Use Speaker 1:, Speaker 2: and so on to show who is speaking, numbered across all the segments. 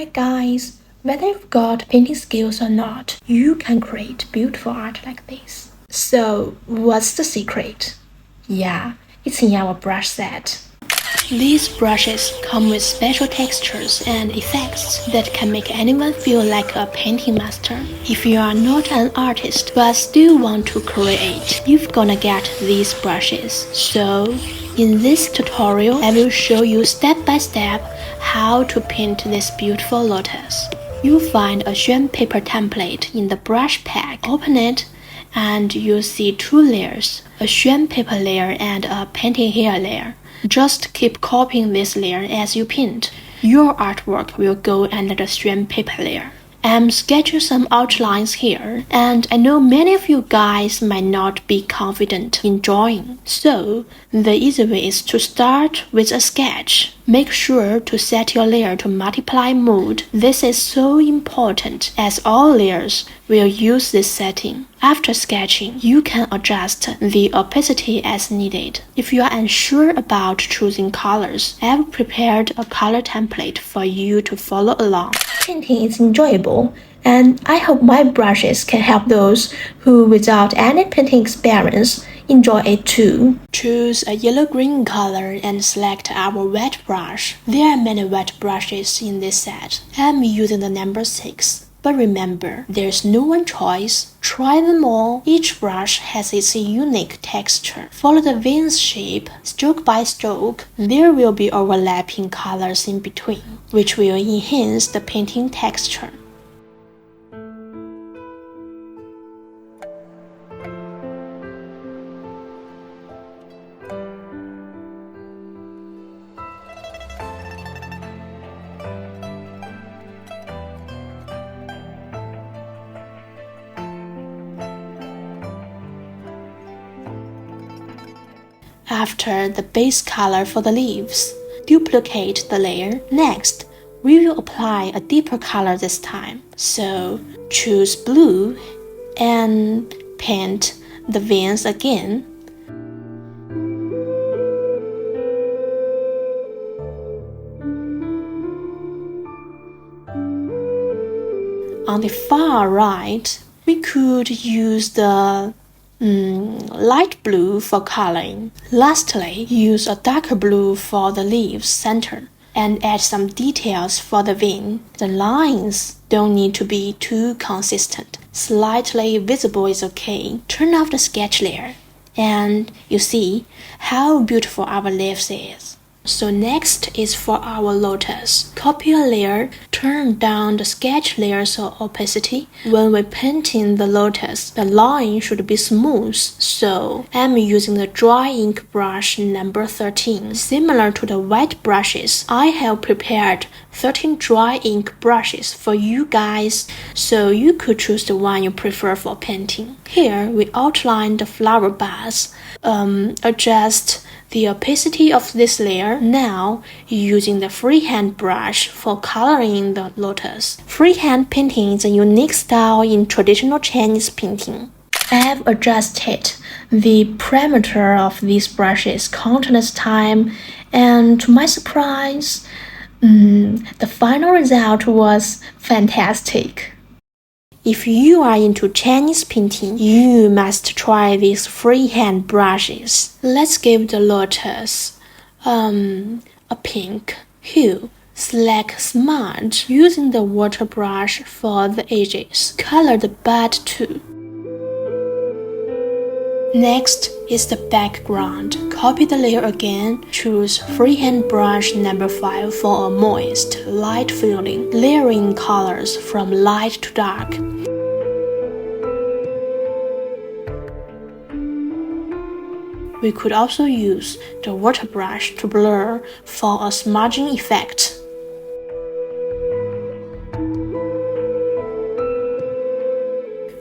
Speaker 1: Alright guys, whether you've got painting skills or not, you can create beautiful art like this. So what's the secret? Yeah, it's in our brush set. These brushes come with special textures and effects that can make anyone feel like a painting master. If you are not an artist but still want to create, you've gonna get these brushes. So, in this tutorial, I will show you step by step how to paint this beautiful lotus. You'll find a XUAN paper template in the brush pack. Open it and you'll see two layers, a XUAN paper layer and a painting hair layer. Just keep copying this layer as you paint. Your artwork will go under the XUAN paper layer. I'm sketching some outlines here, and I know many of you guys might not be confident in drawing. So, the easy way is to start with a sketch. Make sure to set your layer to multiply mode. This is so important as all layers will use this setting. After sketching, you can adjust the opacity as needed. If you are unsure about choosing colors, I've prepared a color template for you to follow along. Painting is enjoyable, and I hope my brushes can help those who, without any painting experience, enjoy it too. Choose a yellow-green color and select our wet brush. There are many wet brushes in this set. I'm using the number 6. But remember, there's no one choice. Try them all. Each brush has its unique texture. Follow the veins shape, stroke by stroke. There will be overlapping colors in between, which will enhance the painting texture. After the base color for the leaves, duplicate the layer. Next, we will apply a deeper color this time. So, choose blue and paint the veins again. On the far right, we could use the light blue for coloring. Lastly, use a darker blue for the leaves center and add some details for the vein. The lines don't need to be too consistent. Slightly visible is okay. Turn off the sketch layer and you see how beautiful our leaves is. So next is for our lotus. Copy a layer, turn down the sketch layer's opacity. When we're painting the lotus, the line should be smooth, so I'm using the dry ink brush number 13. Similar to the white brushes, I have prepared 13 dry ink brushes for you guys, so you could choose the one you prefer for painting. Here, we outline the flower buds, adjust the opacity of this layer. Now, using the freehand brush for coloring the lotus. Freehand painting is a unique style in traditional Chinese painting. I have adjusted the parameter of these brushes countless times, and to my surprise, the final result was fantastic. If you are into Chinese painting, you must try these freehand brushes. Let's give the lotus a pink hue. Select smudge using the water brush for the edges. Color the bud too. Next is the background. Copy the layer again. Choose freehand brush number 5 for a moist, light feeling, layering colors from light to dark. We could also use the water brush to blur for a smudging effect.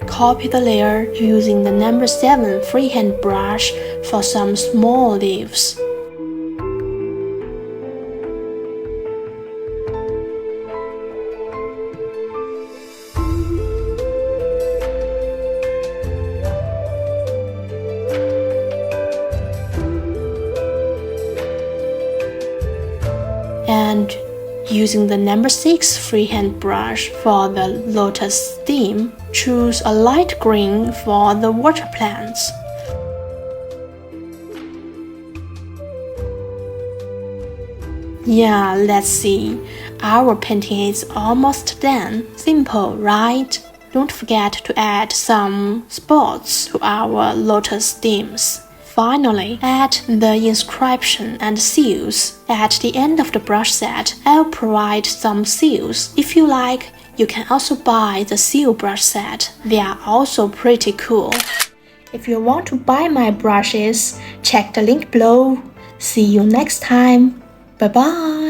Speaker 1: Copy the layer using the number 7 freehand brush for some small leaves. And using the number 6 freehand brush for the lotus theme, choose a light green for the water plants. Yeah, let's see. Our painting is almost done. Simple, right? Don't forget to add some spots to our lotus themes. Finally, add the inscription and seals. At the end of the brush set, I'll provide some seals. If you like, you can also buy the seal brush set. They are also pretty cool. If you want to buy my brushes, check the link below. See you next time. Bye bye.